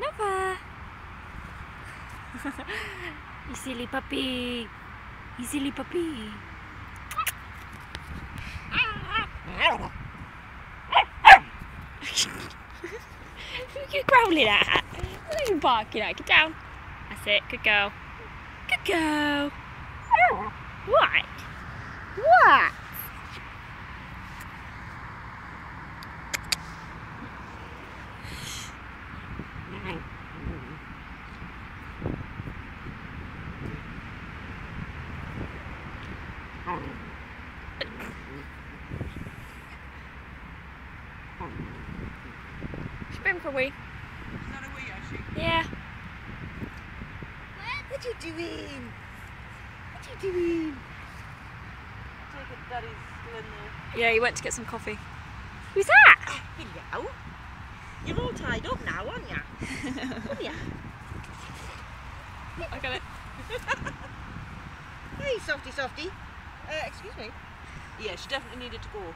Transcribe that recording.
Nova! You silly puppy! You silly puppy! Who are you growling at? What are you barking at? Get down. That's it. Good girl. Good girl. What? What? She's been for a wee. Is that a wee, actually? Yeah. What are you doing? What are you doing? I take it Daddy's still in there. Yeah, he went to get some coffee. Who's that? Hello. You're all tied up now, aren't you? Come here. I got it. Hey, softy, softy. Excuse me. Yeah, she definitely needed to go.